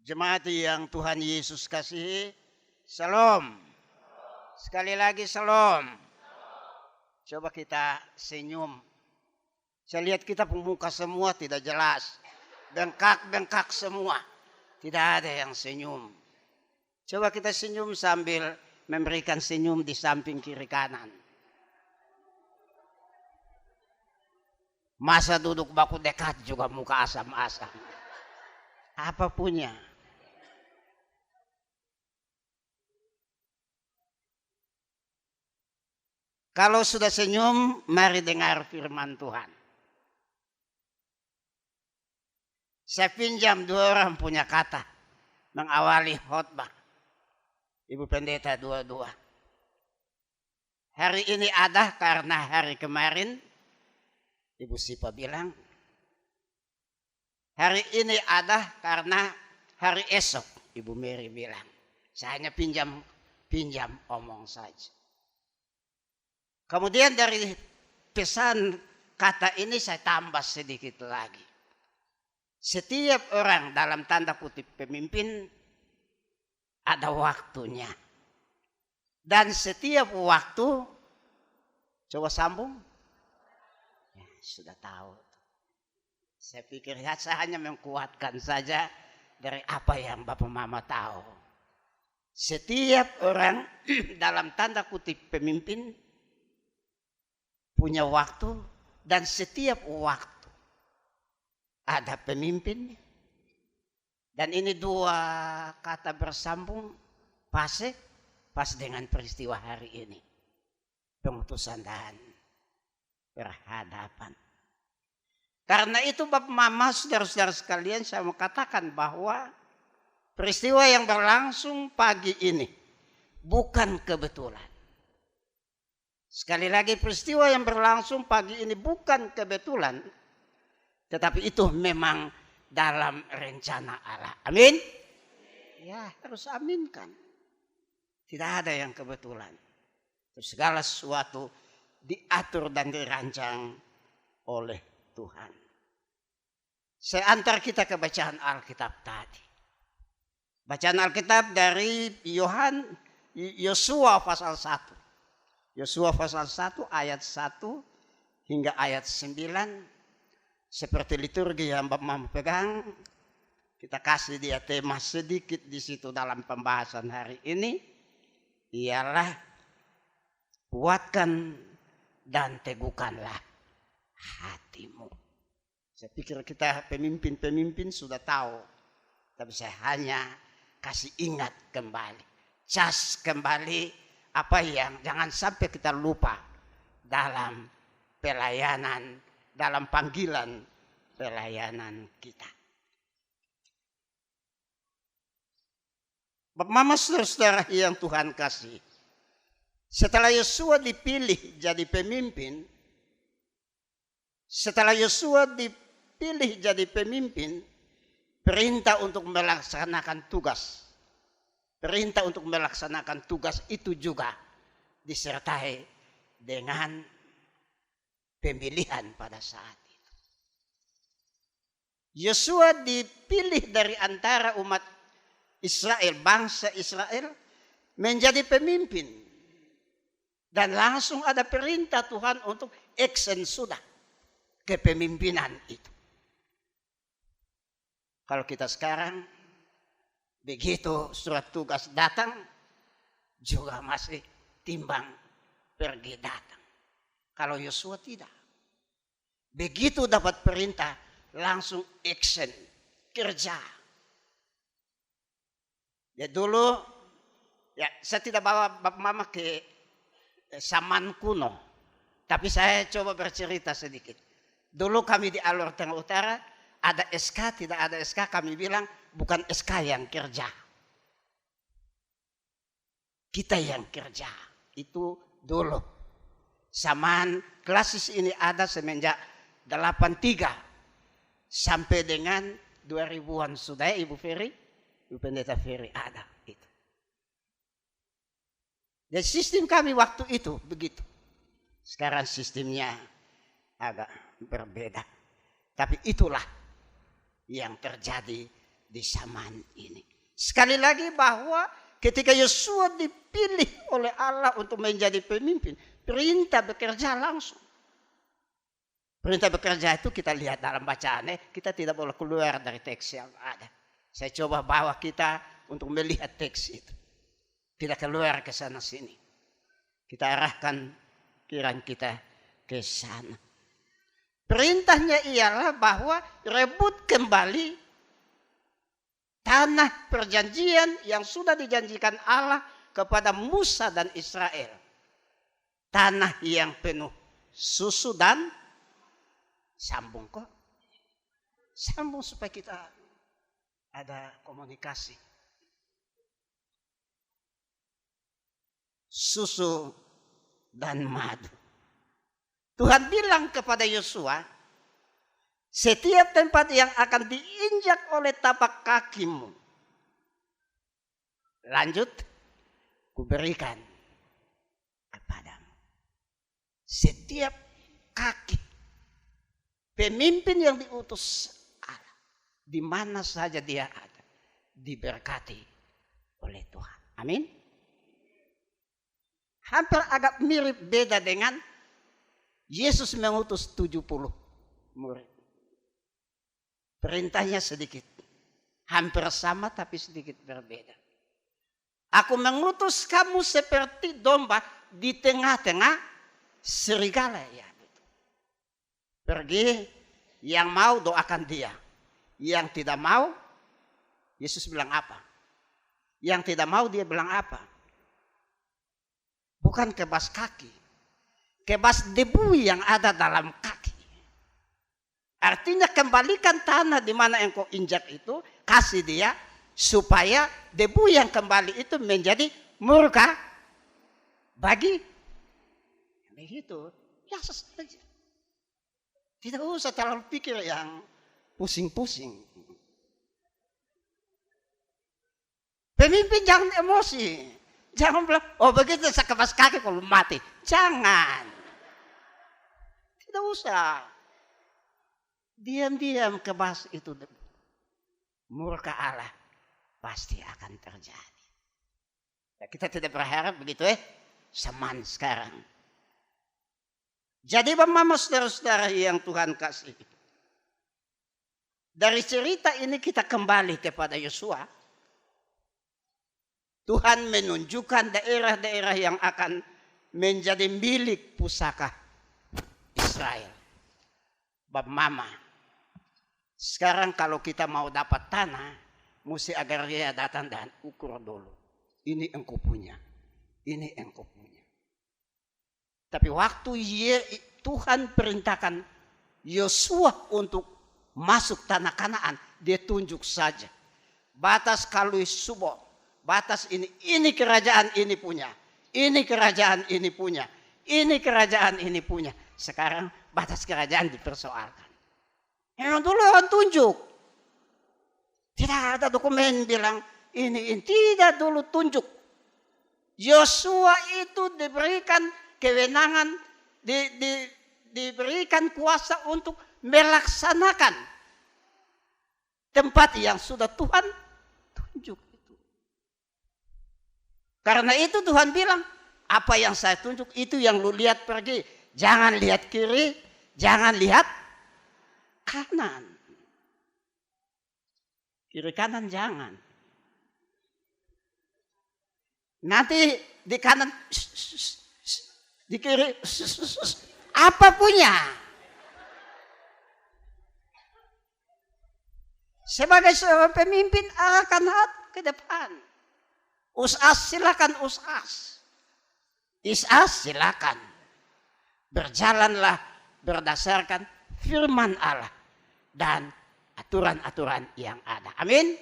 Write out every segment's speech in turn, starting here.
Jemaat yang Tuhan Yesus kasihi, Shalom. Sekali lagi Shalom. Coba kita senyum. Saya lihat kita pemuka semua tidak jelas. Bengkak-bengkak semua. Tidak ada yang senyum. Coba kita senyum sambil memberikan senyum di samping kiri kanan. Masa duduk baku dekat juga muka asam-asam. Apa punya? Kalau sudah senyum, mari dengar firman Tuhan. Saya pinjam 2 orang punya kata mengawali khotbah. Ibu Pendeta dua-dua. Hari ini ada karena hari kemarin, Ibu Sipa bilang, hari ini ada karena hari esok, Ibu Mary bilang. Saya hanya pinjam omong saja. Kemudian dari pesan kata ini saya tambah sedikit lagi. Setiap orang dalam tanda kutip pemimpin ada waktunya. Dan setiap waktu, coba sambung. Ya, sudah tahu. Saya pikir saya hanya menguatkan saja dari apa yang Bapak Mama tahu. Setiap orang dalam tanda kutip pemimpin punya waktu, dan setiap waktu ada pemimpin. Dan ini 2 kata bersambung pas dengan peristiwa hari ini. Pengutusan dan berhadapan. Karena itu Bapak Mama, saudara-saudara sekalian, saya mau katakan bahwa peristiwa yang berlangsung pagi ini bukan kebetulan. Sekali lagi, peristiwa yang berlangsung pagi ini bukan kebetulan, tetapi itu memang dalam rencana Allah. Amin? Ya, harus aminkan. Tidak ada yang kebetulan. Segala sesuatu diatur dan dirancang oleh Tuhan. Saya antar kita ke bacaan Alkitab tadi. Bacaan Alkitab dari Yosua pasal 1. Yosua pasal 1 ayat 1 hingga ayat 9. Seperti liturgi yang Bapak Mama pegang, kita kasih dia tema sedikit di situ dalam pembahasan hari ini. Ialah kuatkan dan teguhkanlah hatimu. Saya pikir kita pemimpin-pemimpin sudah tahu. Tapi saya hanya kasih ingat kembali. Cas kembali apa yang jangan sampai kita lupa dalam pelayanan, dalam panggilan pelayanan kita. Bapak Mama, saudara-saudara yang Tuhan kasih. Setelah Yosua dipilih jadi pemimpin, perintah untuk melaksanakan tugas. Perintah untuk melaksanakan tugas itu juga disertai dengan pemilihan pada saat itu. Yosua dipilih dari antara umat Israel, bangsa Israel, menjadi pemimpin. Dan langsung ada perintah Tuhan untuk action sudah kepemimpinan itu. Kalau kita sekarang, begitu surat tugas datang, juga masih timbang pergi datang. Kalau Yosua tidak. Begitu dapat perintah, langsung action, kerja. Ya dulu, ya saya tidak bawa Bapak Mama ke zaman kuno. Tapi saya coba bercerita sedikit. Dulu kami di Alor Tengah Utara, ada SK, tidak ada SK, kami bilang bukan SK yang kerja. Kita yang kerja. Itu dulu. Zaman klasis ini ada semenjak 83 sampai dengan 2000-an sudah, Ibu Ferry, Ibu Pendeta Ferry ada itu. Dan sistem kami waktu itu begitu. Sekarang sistemnya agak berbeda. Tapi itulah yang terjadi di zaman ini. Sekali lagi bahwa ketika Yosua dipilih oleh Allah untuk menjadi pemimpin, perintah bekerja langsung. Perintah bekerja itu kita lihat dalam bacaannya, kita tidak boleh keluar dari teks yang ada. Saya coba bawa kita untuk melihat teks itu. Tidak keluar ke sana sini. Kita arahkan pikiran kita ke sana. Perintahnya ialah bahwa rebut kembali tanah perjanjian yang sudah dijanjikan Allah kepada Musa dan Israel. Tanah yang penuh susu dan sambung kok. Sambung supaya kita ada komunikasi. Susu dan madu. Tuhan bilang kepada Yosua, setiap tempat yang akan diinjak oleh tapak kakimu, lanjut, kuberikan kepadamu. Setiap kaki pemimpin yang diutus Allah, di mana saja dia ada, diberkati oleh Tuhan. Amin. Hampir agak mirip beda dengan Yesus mengutus 70 murid. Perintahnya sedikit. Hampir sama tapi sedikit berbeda. Aku mengutus kamu seperti domba di tengah-tengah serigala. Ya, betul. Pergi, yang mau doakan dia. Yang tidak mau, Yesus bilang apa? Yang tidak mau dia bilang apa? Bukan kebas kaki. Kebas debu yang ada dalam kaki. Artinya kembalikan tanah di mana engkau injak itu, kasih dia supaya debu yang kembali itu menjadi murka bagi begitu. Biasa saja. Tidak usah terlalu pikir yang pusing-pusing. Pemimpin jangan emosi. Jangan bilang, oh begitu saya kebas kaki kalau mati. Jangan. Tidak usah. Diam-diam kebas itu. Murka Allah pasti akan terjadi. Ya, kita tidak berharap begitu zaman sekarang. Jadi Bapak saudara-saudara yang Tuhan kasih. Dari cerita ini kita kembali kepada Yosua. Tuhan menunjukkan daerah-daerah yang akan menjadi milik pusaka Israel. Bab mama. Sekarang kalau kita mau dapat tanah, mesti agar dia datang dan ukur dulu. Ini engkau punya. Ini engkau punya. Tapi waktu Tuhan perintahkan Yosua untuk masuk tanah Kanaan, dia tunjuk saja. Batas Kalui Subo. Batas ini kerajaan ini punya. Ini kerajaan ini punya. Ini kerajaan ini punya. Sekarang batas kerajaan dipersoalkan. Yang dulu orang tunjuk. Tidak ada dokumen bilang ini. Tidak dulu tunjuk. Yosua itu diberikan kewenangan. Diberikan kuasa untuk melaksanakan tempat yang sudah Tuhan tunjuk. Karena itu Tuhan bilang, apa yang saya tunjuk itu yang lu lihat pergi. Jangan lihat kiri, jangan lihat kanan. Kiri kanan jangan. Nanti di kanan, di kiri, apa punya? Sebagai seorang pemimpin arahkan ke depan. Usas silakan usas. Isas silakan. Berjalanlah berdasarkan firman Allah dan aturan-aturan yang ada. Amin.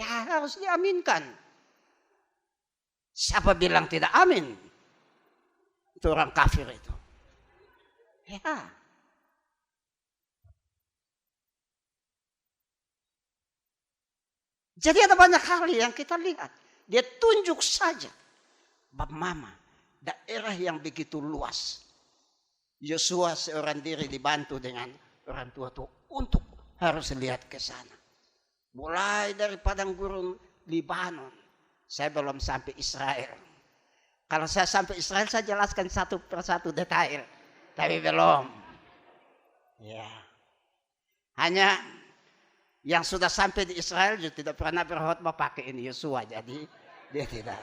Ya harus diaminkan. Siapa bilang tidak amin? Itu orang kafir itu. Ya. Jadi ada banyak hal yang kita lihat. Dia tunjuk saja. Bab mama. Daerah yang begitu luas. Yosua seorang diri dibantu dengan orang tua untuk harus lihat ke sana. Mulai dari padang gurun Libanon. Saya belum sampai Israel. Kalau saya sampai Israel, saya jelaskan satu persatu detail. Tapi belum. Ya. Hanya yang sudah sampai di Israel juga tidak pernah berkhotbah pakai ini Yosua. Jadi dia tidak.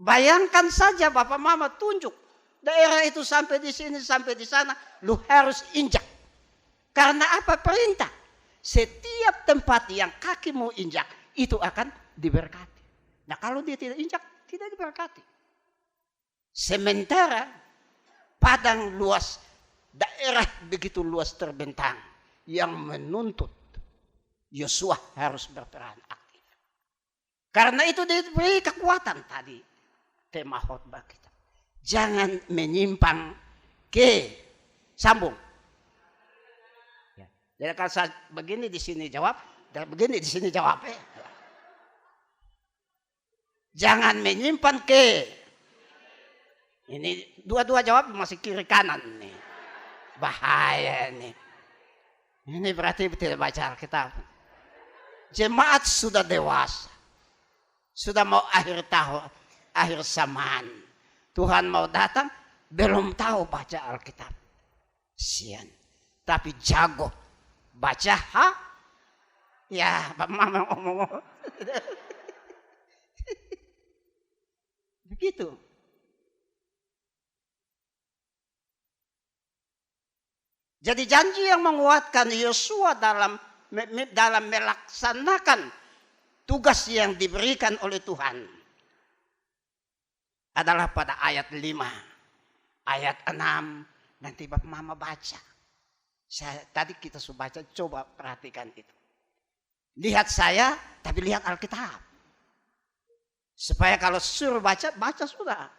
Bayangkan saja Bapak Mama tunjuk. Daerah itu sampai di sini, sampai di sana. Lu harus injak. Karena apa perintah? Setiap tempat yang kakimu injak, itu akan diberkati. Nah kalau dia tidak injak, tidak diberkati. Sementara padang luas, daerah begitu luas terbentang, yang menuntut Yosua harus berperan aktif. Karena itu diberi kekuatan tadi, tema khotbah kita. Jangan menyimpang ke, sambung. Jadi kalau saya begini di sini jawab, dan begini di sini jawab. Jangan menyimpan ke. Ini dua-dua jawab masih kiri kanan nih. Bahaya nih. Ini berarti tidak baca Alkitab. Jemaat sudah dewasa. Sudah mau akhir tahun, akhir zaman. Tuhan mau datang, belum tahu baca Alkitab. Sian. Tapi jago. Baca, ya, Pak Mama ngomong. Begitu. Jadi janji yang menguatkan Yosua dalam melaksanakan tugas yang diberikan oleh Tuhan adalah pada ayat 5, ayat 6. Nanti Bapak Mama baca. Tadi kita sudah baca, coba perhatikan itu. Lihat saya, tapi lihat Alkitab. Supaya kalau suruh baca, baca sudah.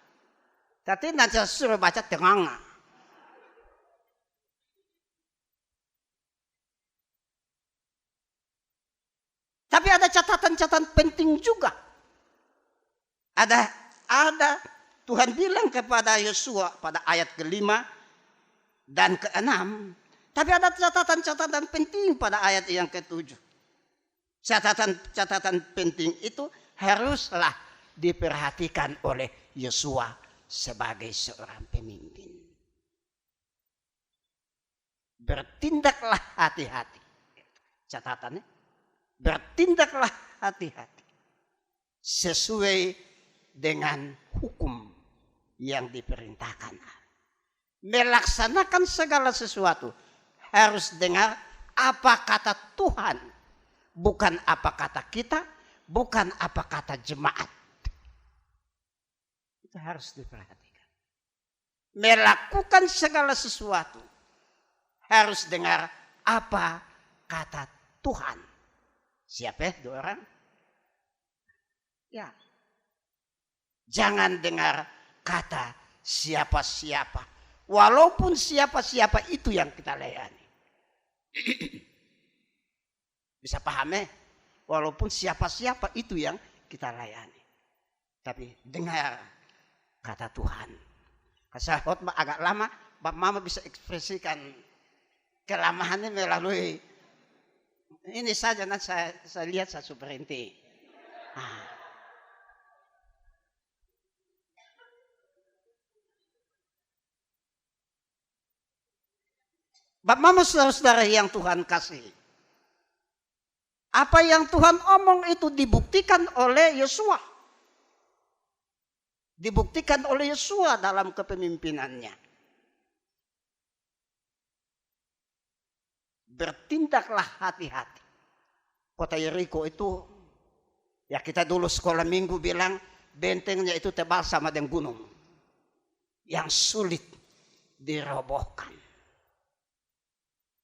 Tapi nanti suruh baca tengah. Tapi ada catatan-catatan penting juga. Ada Tuhan bilang kepada Yosua pada ayat ke-5 dan ke-6. Tapi ada catatan-catatan penting pada ayat yang ke-7. Catatan penting itu haruslah diperhatikan oleh Yosua sebagai seorang pemimpin. Bertindaklah hati-hati. Catatannya, bertindaklah hati-hati. Sesuai dengan hukum yang diperintahkan. Melaksanakan segala sesuatu harus dengar apa kata Tuhan, bukan apa kata kita, bukan apa kata jemaat. Itu harus diperhatikan. Melakukan segala sesuatu harus dengar apa kata Tuhan. Siapa ya? 2 orang? Ya. Jangan dengar kata siapa-siapa. Walaupun siapa-siapa itu yang kita layani. Bisa paham ya? Walaupun siapa-siapa itu yang kita layani. Tapi dengar kata Tuhan. Saya khotbah agak lama, Bapak Mama bisa ekspresikan kelamahannya melalui ini saja. Nanti saya lihat, saya berhenti. Bapak Mama saudara yang Tuhan kasih. Apa yang Tuhan omong itu dibuktikan oleh Yosua. Dibuktikan oleh Yosua dalam kepemimpinannya. Bertindaklah hati-hati. Kota Yeriko itu, ya kita dulu sekolah minggu bilang, bentengnya itu tebal sama dengan gunung. Yang sulit dirobohkan.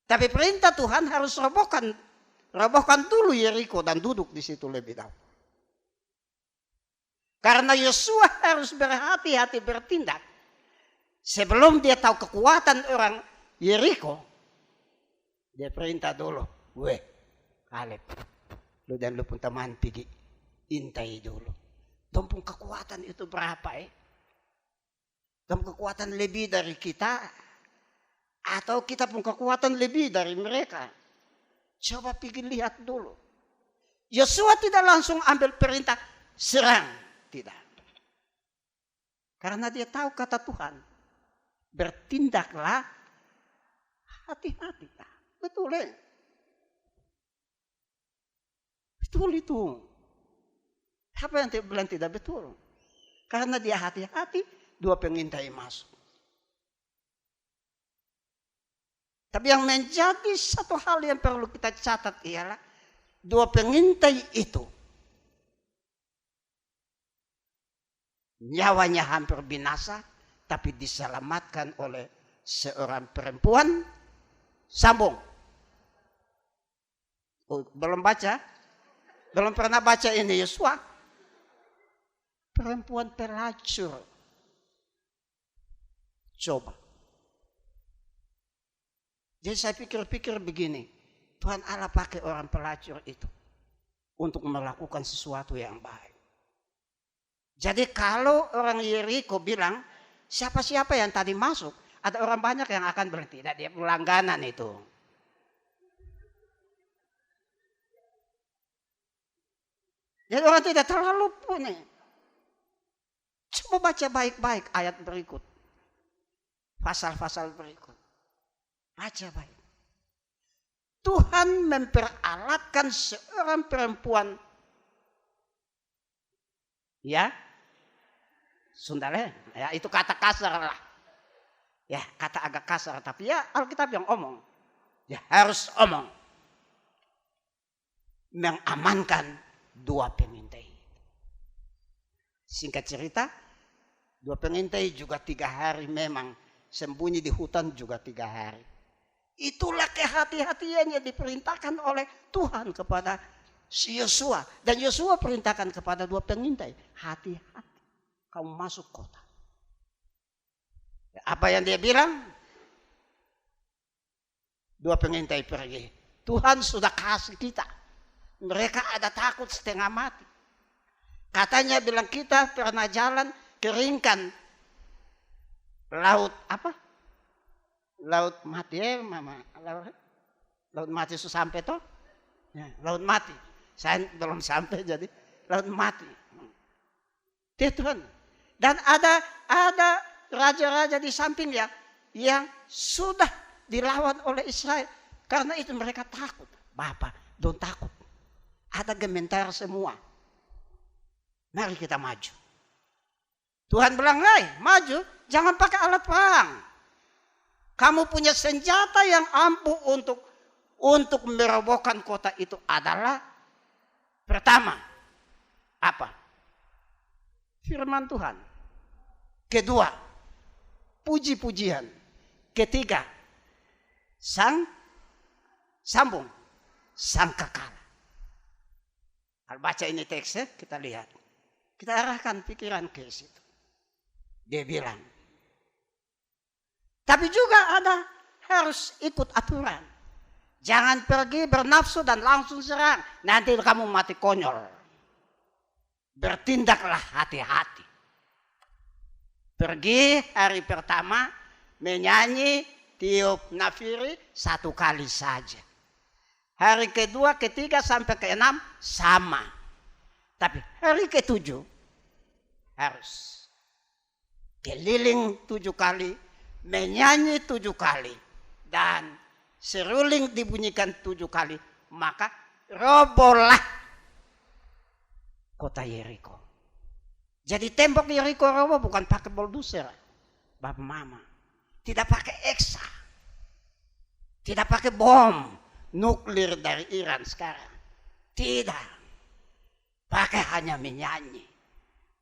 Tapi perintah Tuhan harus robohkan dulu Yeriko dan duduk di situ lebih dahulu. Karena Yosua harus berhati-hati bertindak. Sebelum dia tahu kekuatan orang Yeriko, dia perintah dulu, Kaleb, lu dan lu pun teman pergi intai dulu. Tumpung kekuatan itu berapa Tumpung kekuatan lebih dari kita. Atau kita punya kekuatan lebih dari mereka? Coba pikir lihat dulu. Yosua tidak langsung ambil perintah serang. Tidak. Karena dia tahu kata Tuhan. Bertindaklah hati-hati. Betul ya? Betul itu. Apa yang dia bilang tidak betul? Karena dia hati-hati, 2 pengintai masuk. Tapi yang menjadi satu hal yang perlu kita catat ialah 2 pengintai itu nyawanya hampir binasa, tapi diselamatkan oleh seorang perempuan. Sambung. Oh, belum baca? Belum pernah baca ini Yosua? Perempuan pelacur. Coba. Jadi saya pikir-pikir begini, Tuhan Allah pakai orang pelacur itu untuk melakukan sesuatu yang baik. Jadi kalau orang Yeriko bilang, siapa-siapa yang tadi masuk, ada orang banyak yang akan berhenti. Tidak, dia pelangganan itu. Jadi orang tidak terlalu punya. Coba baca baik-baik ayat berikut. Pasal-pasal berikut. Baca baik. Tuhan memperalatkan seorang perempuan. Ya. Sundale. Ya, itu kata kasar lah. Ya, kata agak kasar. Tapi ya Alkitab yang omong. Ya, harus omong. Mengamankan 2 pengintai. Singkat cerita, 2 pengintai juga 3 hari memang sembunyi di hutan juga 3 hari. Itulah kehati-hatian yang diperintahkan oleh Tuhan kepada si Yosua. Dan Yosua perintahkan kepada 2 pengintai. Hati-hati kamu masuk kota. Apa yang dia bilang? 2 pengintai pergi. Tuhan sudah kasih kita. Mereka ada takut setengah mati. Katanya bilang kita pernah jalan keringkan laut apa? Laut mati ya mama. Laut mati sudah sampai toh? Ya, laut mati. Saya belum sampai jadi laut mati. Dia Tuhan. Dan ada raja-raja di samping ya yang sudah dilawan oleh Israel. Karena itu mereka takut. Bapak, don't takut. Ada gementar semua. Mari kita maju. Tuhan bilang, "Hai, maju, jangan pakai alat perang. Kamu punya senjata yang ampuh untuk merobohkan kota itu adalah pertama, apa? Firman Tuhan. Kedua, puji-pujian. Ketiga, sambung, sang kekal." Kalau baca ini teksnya, kita lihat. Kita arahkan pikiran ke situ. Dia bilang, tapi juga ada harus ikut aturan. Jangan pergi bernafsu dan langsung serang. Nanti kamu mati konyol. Bertindaklah hati-hati. Pergi hari pertama menyanyi tiup nafiri 1 kali saja. Hari kedua, ketiga sampai ke-6 sama. Tapi hari ke-7 harus keliling 7 kali. Menyanyi 7 kali dan seruling dibunyikan 7 kali, maka robohlah kota Yeriko. Jadi tembok Yeriko roboh bukan pakai bulldozer, bapak mama, tidak pakai eksa, tidak pakai bom nuklir dari Iran sekarang, tidak, pakai hanya menyanyi,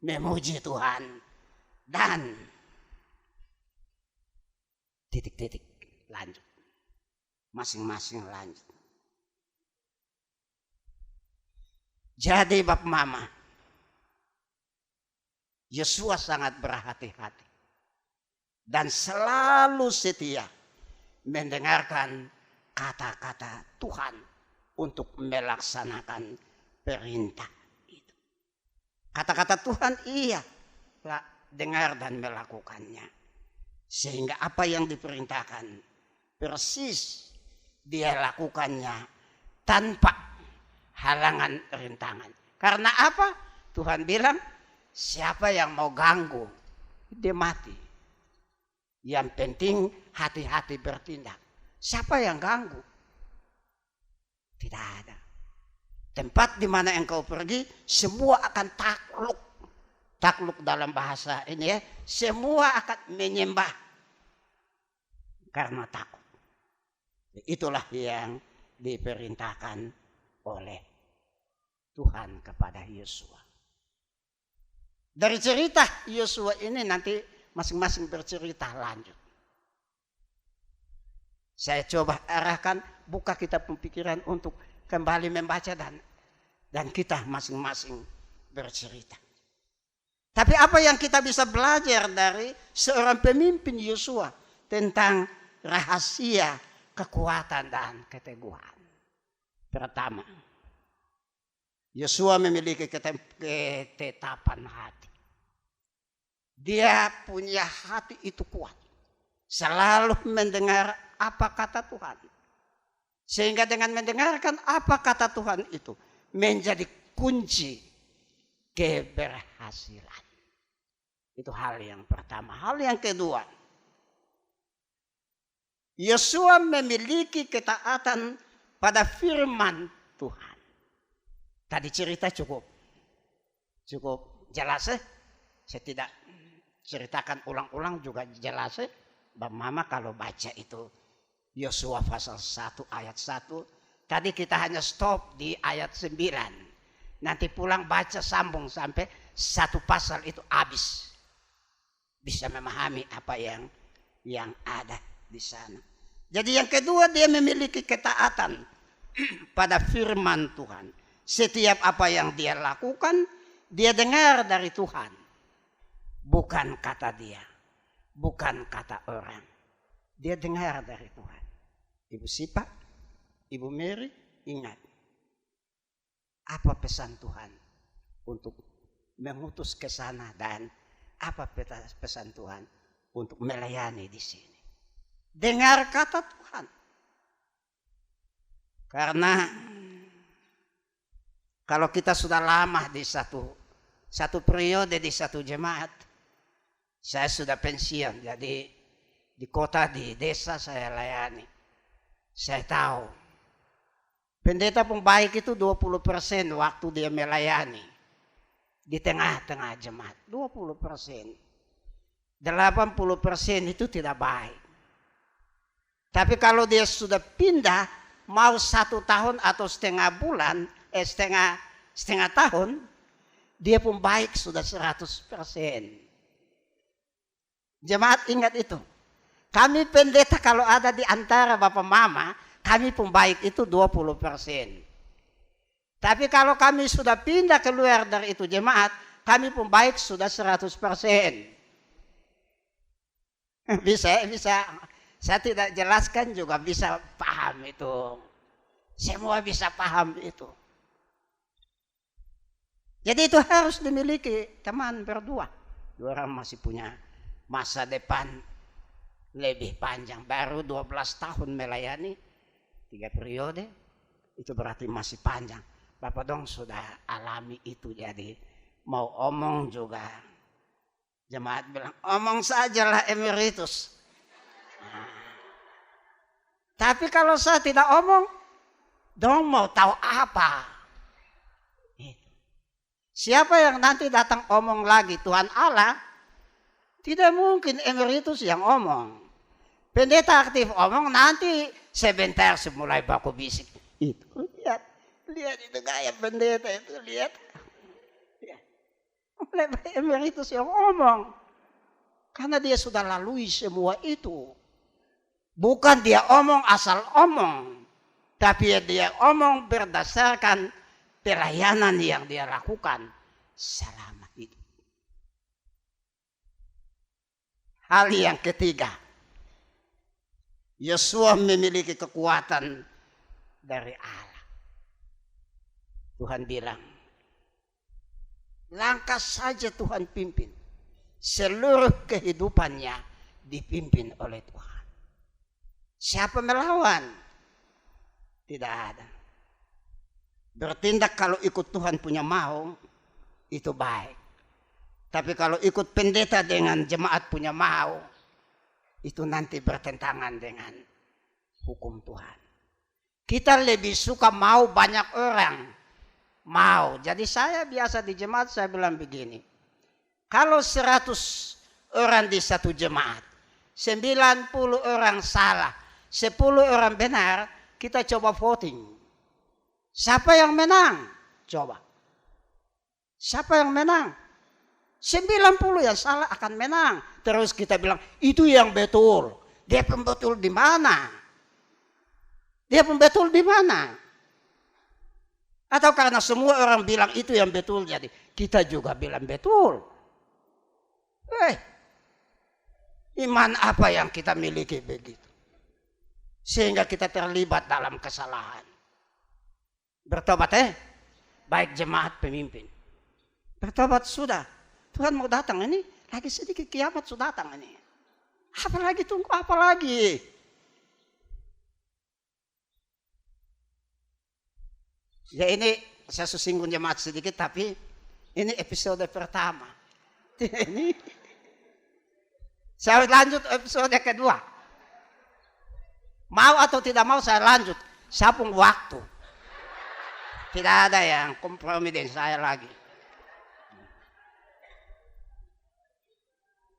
memuji Tuhan dan titik-titik lanjut. Masing-masing lanjut. Jadi bapak mama, Yosua sangat berhati-hati. Dan selalu setia mendengarkan kata-kata Tuhan untuk melaksanakan perintah itu. Kata-kata Tuhan ia dengar dan melakukannya. Sehingga apa yang diperintahkan persis dia lakukannya tanpa halangan rintangan. Karena apa? Tuhan bilang, siapa yang mau ganggu, dia mati. Yang penting hati-hati bertindak. Siapa yang ganggu? Tidak ada. Tempat di mana engkau pergi, semua akan takluk. Takluk dalam bahasa ini ya, semua akan menyembah karena takut. Itulah yang diperintahkan oleh Tuhan kepada Yosua. Dari cerita Yosua ini nanti masing-masing bercerita lanjut. Saya coba arahkan, buka kita pemikiran untuk kembali membaca dan kita masing-masing bercerita. Tapi apa yang kita bisa belajar dari seorang pemimpin Yosua tentang rahasia kekuatan dan keteguhan? Pertama, Yosua memiliki ketetapan hati. Dia punya hati itu kuat. Selalu mendengar apa kata Tuhan. Sehingga dengan mendengarkan apa kata Tuhan itu menjadi kunci keberhasilan. Itu hal yang pertama. Hal yang kedua, Yosua memiliki ketaatan pada firman Tuhan. Tadi cerita cukup jelas. Saya tidak ceritakan ulang-ulang, juga jelas. Bang Mama kalau baca itu Yosua pasal 1 ayat 1. Tadi kita hanya stop di ayat 9. Nanti pulang baca sambung sampai satu pasal itu habis. Bisa memahami apa yang ada di sana. Jadi yang kedua, dia memiliki ketaatan pada firman Tuhan. Setiap apa yang dia lakukan, dia dengar dari Tuhan. Bukan kata dia, bukan kata orang. Dia dengar dari Tuhan. Ibu Sipa, Ibu Mary, ingat. Apa pesan Tuhan untuk mengutus ke sana dan apa pesan Tuhan untuk melayani di sini? Dengar kata Tuhan. Karena kalau kita sudah lama di satu periode di satu jemaat, saya sudah pensiun, jadi di kota, di desa saya layani. Saya tahu pendeta pun baik itu 20% waktu dia melayani di tengah-tengah jemaat. 20%. 80% itu tidak baik. Tapi kalau dia sudah pindah, mau 1 tahun atau setengah bulan, setengah tahun, dia pun baik sudah 100%. Jemaat ingat itu. Kami pendeta kalau ada di antara Bapak Mama, kami pun baik itu 20%. Tapi kalau kami sudah pindah keluar dari itu jemaat, kami pun baik sudah 100%. Bisa. Saya tidak jelaskan juga bisa paham itu. Semua bisa paham itu. Jadi itu harus dimiliki teman berdua. Dua orang masih punya masa depan lebih panjang. Baru 12 tahun melayani, 3 periode. Itu berarti masih panjang. Bapak dong sudah alami itu, jadi mau omong juga. Jemaat bilang, omong sajalah emeritus. Tapi kalau saya tidak omong, dong mau tahu apa? Siapa yang nanti datang omong lagi? Tuhan Allah. Tidak mungkin emeritus yang omong. Pendeta aktif omong, nanti sebentar semulai baku bisik. Itu lihat itu gaya pendeta itu, lihat. Mulai emeritus yang omong. Karena dia sudah lalui semua itu. Bukan dia omong asal omong. Tapi dia omong berdasarkan pelayanan yang dia lakukan selama itu. Hal yang ketiga, Yosua memiliki kekuatan dari Allah. Tuhan bilang, langkah saja Tuhan pimpin. Seluruh kehidupannya dipimpin oleh Tuhan. Siapa melawan? Tidak ada. Bertindak kalau ikut Tuhan punya mau, itu baik. Tapi kalau ikut pendeta dengan jemaat punya mau, itu nanti bertentangan dengan hukum Tuhan. Kita lebih suka mau banyak orang. Mau. Jadi saya biasa di jemaat saya bilang begini. Kalau 100 orang di satu jemaat, 90 orang salah, 10 orang benar, kita coba voting. Siapa yang menang? Coba. Siapa yang menang? 90 yang salah akan menang. Terus kita bilang, itu yang betul. Dia pembetul di mana? Dia pembetul di mana? Atau karena semua orang bilang itu yang betul, jadi kita juga bilang betul. Iman apa yang kita miliki begitu? Sehingga kita terlibat dalam kesalahan. Bertobat baik jemaat pemimpin. Bertobat sudah. Tuhan mau datang ini, lagi sedikit kiamat sudah datang ini. Apalagi tunggu apa lagi? Ya ini saya singgung jemaat sedikit, tapi ini episode pertama. Ini saya lanjut episode kedua. Mau atau tidak mau saya lanjut. Saya pun waktu. Tidak ada yang kompromi dengan saya lagi.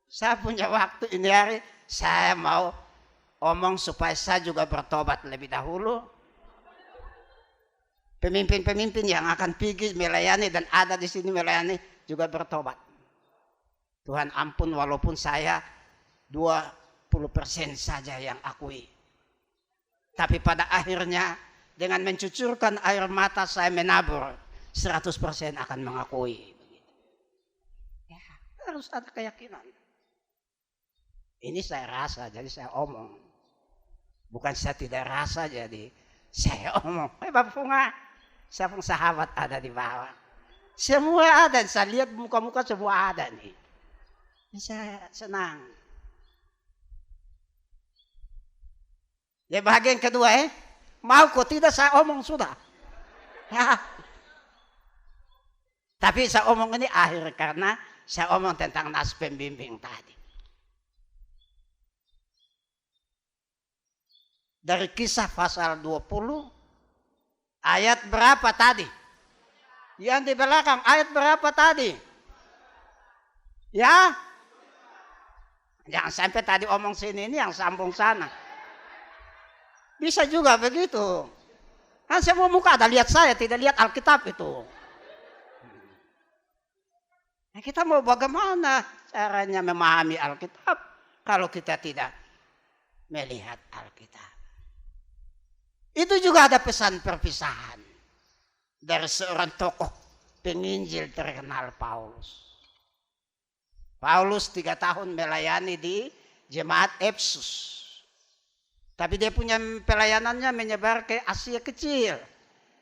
Saya punya waktu ini hari, saya mau omong supaya saya juga bertobat lebih dahulu. Pemimpin-pemimpin yang akan pergi melayani dan ada di sini melayani juga bertobat. Tuhan ampun walaupun saya 20% saja yang akui. Tapi pada akhirnya dengan mencucurkan air mata saya menabur 100% akan mengakui. Ya, harus ada keyakinan. Ini saya rasa jadi saya omong. Bukan saya tidak rasa jadi saya omong. Bapak Funga. Saya pun sahabat ada di bawah. Semua ada. Saya lihat muka-muka semua ada nih. Saya senang. Ya bagian kedua mau kok tidak saya omong sudah. Ya. Tapi saya omong ini akhir karena saya omong tentang nas pembimbing tadi. Dari Kisah pasal 20 ayat berapa tadi? Yang di belakang ayat berapa tadi? Ya? Jangan sampai tadi omong sini ini yang sambung sana. Bisa juga begitu. Kan semua muka ada lihat saya, tidak lihat Alkitab itu. Nah, kita mau bagaimana caranya memahami Alkitab kalau kita tidak melihat Alkitab? Itu juga ada pesan perpisahan dari seorang tokoh penginjil terkenal Paulus. Paulus 3 tahun melayani di jemaat Efesus. Tapi dia punya pelayanannya menyebar ke Asia Kecil.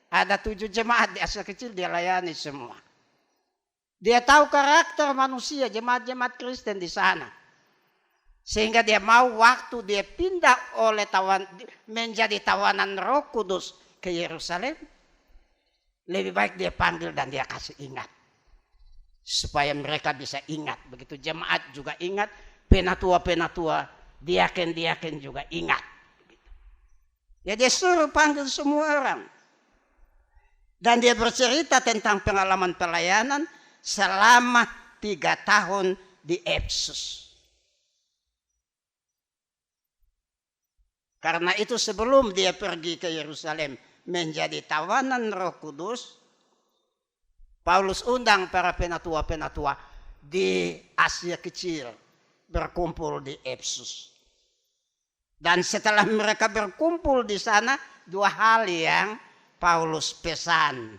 Ada 7 jemaat di Asia Kecil dia layani semua. Dia tahu karakter manusia, jemaat-jemaat Kristen di sana. Sehingga dia mau waktu dia pindah menjadi tawanan Roh Kudus ke Yerusalem. Lebih baik dia panggil dan dia kasih ingat. Supaya mereka bisa ingat. Begitu jemaat juga ingat. Penatua-penatua, diaken-diaken juga ingat. Ya dia suruh panggil semua orang. Dan dia bercerita tentang pengalaman pelayanan selama 3 tahun di Efesus. Karena itu sebelum dia pergi ke Yerusalem menjadi tawanan Roh Kudus, Paulus undang para penatua-penatua di Asia Kecil berkumpul di Efesus. Dan setelah mereka berkumpul di sana, 2 hal yang Paulus pesan.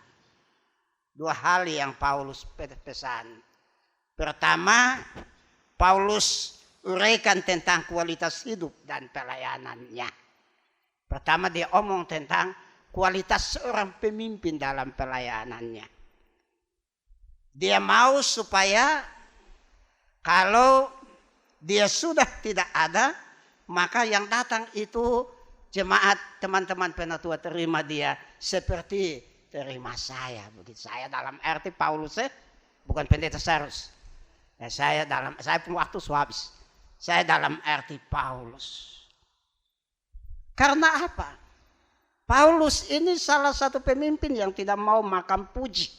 2 hal yang Paulus pesan. Pertama, Paulus uraikan tentang kualitas hidup dan pelayanannya. Pertama dia omong tentang kualitas seorang pemimpin dalam pelayanannya. Dia mau supaya kalau dia sudah tidak ada, maka yang datang itu jemaat, teman-teman penatua terima dia seperti terima saya. Begitu saya dalam arti Paulus, bukan pendeta Sarus. Saya pun waktu habis. Saya dalam arti Paulus. Karena apa? Paulus ini salah satu pemimpin yang tidak mau makan puji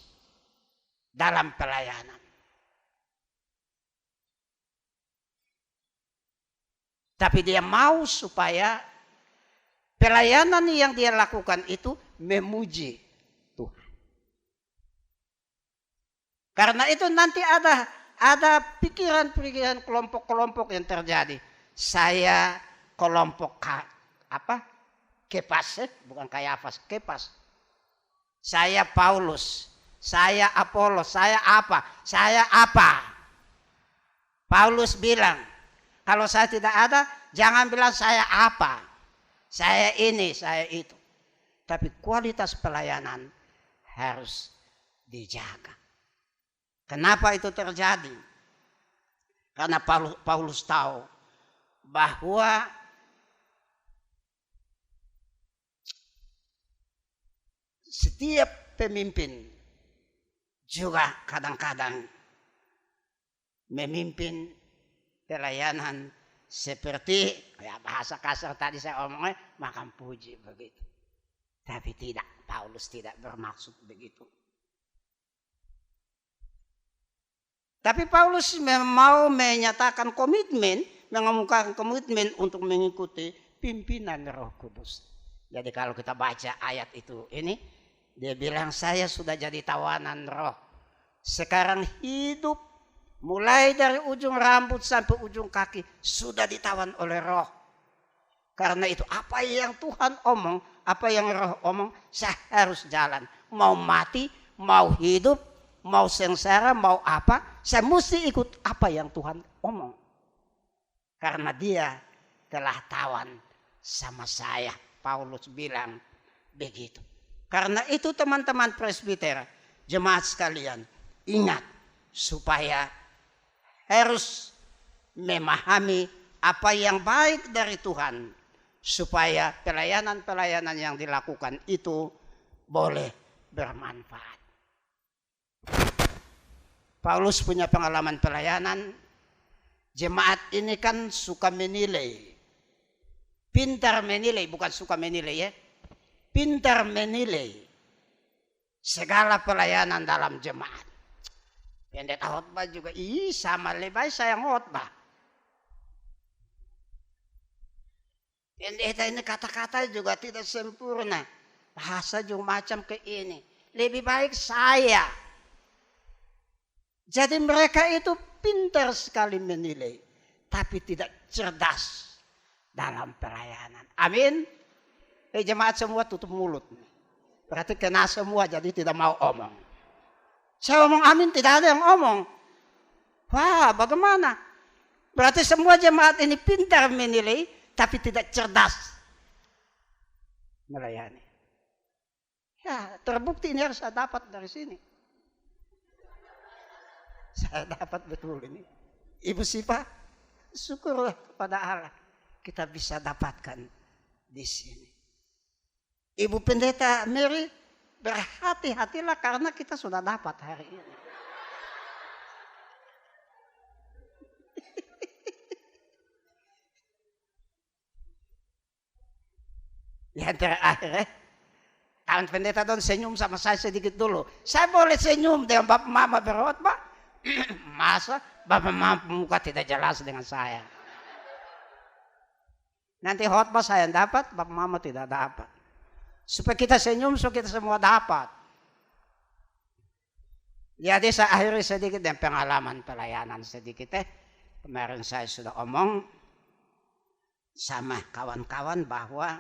dalam pelayanan. Tapi dia mau supaya pelayanan yang dia lakukan itu memuji Tuhan. Karena itu nanti ada pikiran-pikiran kelompok-kelompok yang terjadi. Saya kelompok Kepas, bukan Kayafas, Kepas. Saya Paulus, saya Apolos, saya apa. Paulus bilang, kalau saya tidak ada, jangan bilang saya apa. Saya ini, saya itu. Tapi kualitas pelayanan harus dijaga. Kenapa itu terjadi? Karena Paulus tahu bahwa setiap pemimpin juga kadang-kadang memimpin pelayanan seperti bahasa kasar tadi saya omongnya makan puji begitu. Tapi tidak, Paulus tidak bermaksud begitu. Tapi Paulus mau menyatakan komitmen, mengemukakan komitmen untuk mengikuti pimpinan Roh Kudus. Jadi kalau kita baca ayat itu ini, dia bilang saya sudah jadi tawanan roh. Sekarang hidup mulai dari ujung rambut sampai ujung kaki sudah ditawan oleh roh. Karena itu apa yang Tuhan omong, apa yang roh omong, saya harus jalan. Mau mati, mau hidup, mau sengsara, mau apa, saya mesti ikut apa yang Tuhan omong. Karena dia telah tawan sama saya. Paulus bilang begitu. Karena itu teman-teman presbiter, jemaat sekalian, ingat supaya harus memahami apa yang baik dari Tuhan. Supaya pelayanan-pelayanan yang dilakukan itu boleh bermanfaat. Paulus punya pengalaman pelayanan. Jemaat ini kan suka menilai. Pintar menilai, bukan suka menilai ya. Pintar menilai segala pelayanan dalam jemaat. Pendeta khotbah juga, sama lebay saya khotbah. Pendeta ini kata-kata juga tidak sempurna. Bahasa juga macam ke ini. Lebih baik saya. Jadi mereka itu pintar sekali menilai. Tapi tidak cerdas dalam pelayanan. Amin. Jemaat semua tutup mulut. Berarti kena semua jadi tidak mau omong. Saya omong amin tidak ada yang omong. Wah bagaimana? Berarti semua jemaat ini pintar menilai tapi tidak cerdas melayani. Ya terbukti ini harus saya dapat dari sini. Saya dapat betul ini. Ibu Sipa, syukurlah kepada Allah kita bisa dapatkan di sini. Ibu Pendeta Mary, berhati-hatilah karena kita sudah dapat hari ini. Yang terakhir, kawan pendeta don senyum sama saya sedikit dulu. Saya boleh senyum dengan Bapak Mama berkhotbah? Masa Bapak Mama muka tidak jelas dengan saya? Nanti khotbah saya dapat, Bapak Mama tidak dapat. Supaya kita senyum, supaya kita semua dapat. Jadi saya akhiri sedikit dengan pengalaman pelayanan sedikit. Kemarin saya sudah omong sama kawan-kawan bahwa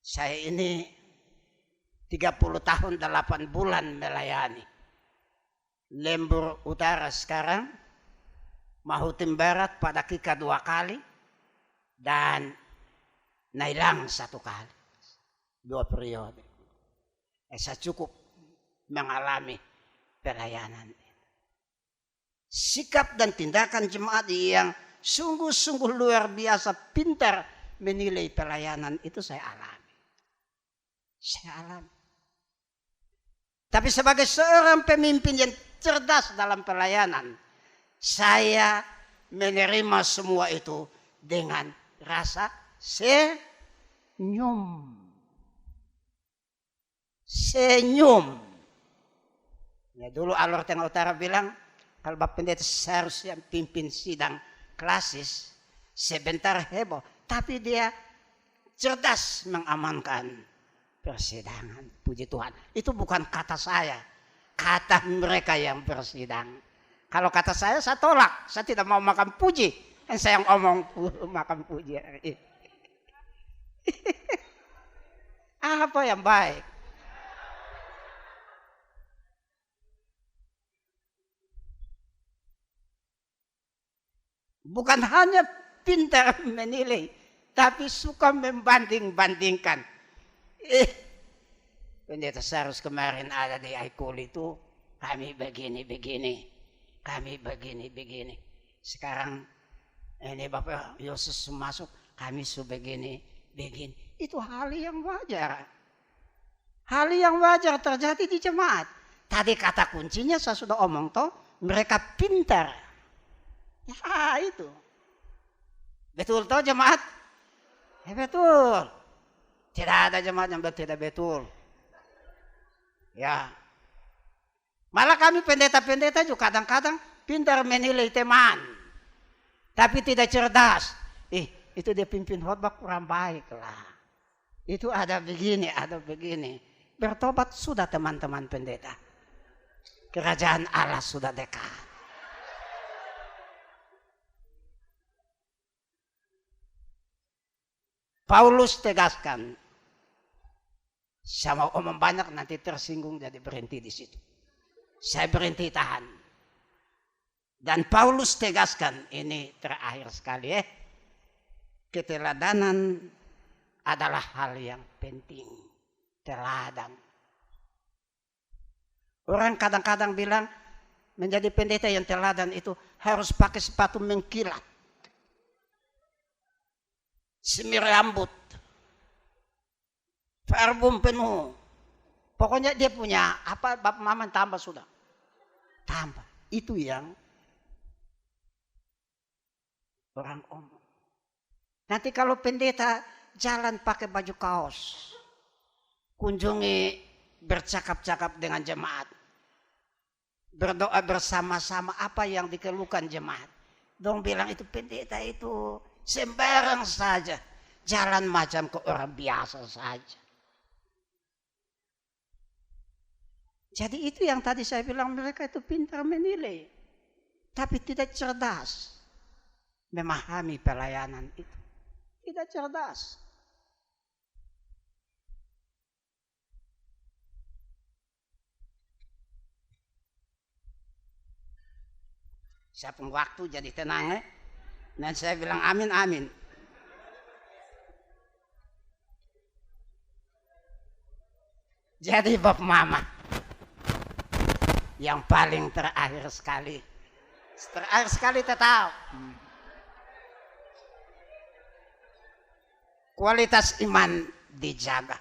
saya ini 30 tahun 8 bulan melayani. Lembur Utara sekarang, Mahutim Barat pada Kika 2 kali, dan Nailang 1 kali. 2 periode. Saya cukup mengalami pelayanan. Sikap dan tindakan jemaat yang Sungguh-sungguh luar biasa pintar menilai pelayanan itu saya alami. Saya alami. Tapi sebagai seorang pemimpin yang cerdas dalam pelayanan, saya menerima semua itu dengan rasa senyum. Senyum. Ya, dulu Alor Tengah Utara bilang, kalau Bapak Pendeta seharusnya pimpin sidang klasis, sebentar heboh, tapi dia cerdas mengamankan persidangan. Puji Tuhan. Itu bukan kata saya, kata mereka yang bersidang. Kalau kata saya tolak. Saya tidak mau makan puji. Kan saya yang ngomong makan puji. Apa yang baik? Bukan hanya pintar menilai, tapi suka membanding-bandingkan. Pendeta Sarus kemarin ada di Aikul itu, kami begini-begini, kami begini-begini. Sekarang ini Bapak Yesus masuk, kami begini-begini. Itu hal yang wajar. Hal yang wajar terjadi di jemaat. Tadi kata kuncinya saya sudah omong toh, mereka pintar. Ya itu. Betul toh jemaat? Ya betul. Tidak ada jemaat yang tidak betul. Ya. Malah kami pendeta-pendeta juga kadang-kadang pintar menilai teman. Tapi tidak cerdas. Itu dia pimpin khotbah kurang baik lah. Itu ada begini, ada begini. Bertobat sudah teman-teman pendeta. Kerajaan Allah sudah dekat. Paulus tegaskan, saya mau omong banyak nanti tersinggung jadi berhenti di situ. Saya berhenti tahan. Dan Paulus tegaskan, ini terakhir sekali keteladanan adalah hal yang penting. Teladan. Orang kadang-kadang bilang menjadi pendeta yang teladan itu harus pakai sepatu mengkilat. Semir rambut, parfum penuh. Pokoknya dia punya apa, Bapak Mama tambah sudah. Tambah. Itu yang orang omong. Nanti kalau pendeta jalan pakai baju kaos, kunjungi bercakap-cakap dengan jemaat, berdoa bersama-sama apa yang dikeluhkan jemaat. Dong bilang itu pendeta itu sembarang saja, jalan macam ke orang biasa saja. Jadi itu yang tadi saya bilang, mereka itu pintar menilai, tapi tidak cerdas memahami pelayanan itu. Tidak cerdas. Saya pun waktu jadi tenang dan saya bilang amin amin. Jadi Bapak Mama, yang paling terakhir sekali tetap kualitas iman dijaga.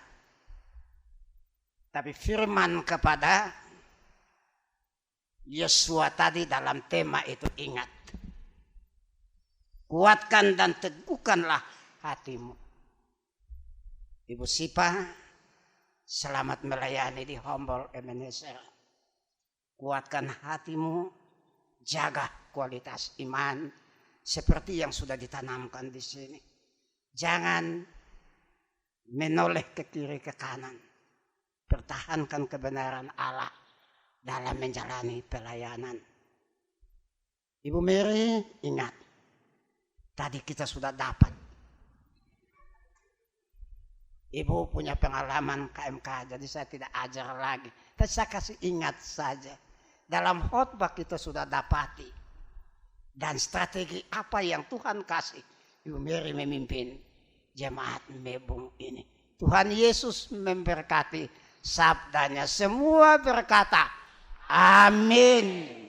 Tapi firman kepada Yosua tadi dalam tema itu, ingat, kuatkan dan teguhkanlah hatimu. Ibu Sipa, selamat melayani di Humble Ebenezer. Kuatkan hatimu, jaga kualitas iman seperti yang sudah ditanamkan di sini. Jangan menoleh ke kiri ke kanan. Pertahankan kebenaran Allah dalam menjalani pelayanan. Ibu Mary, ingat, tadi kita sudah dapat. Ibu punya pengalaman KMK, jadi saya tidak ajar lagi. Tapi saya kasih ingat saja. Dalam khotbah kita sudah dapati. Dan strategi apa yang Tuhan kasih. Ibu Mary memimpin jemaat Mebung ini. Tuhan Yesus memberkati sabdanya. Semua berkata, amin.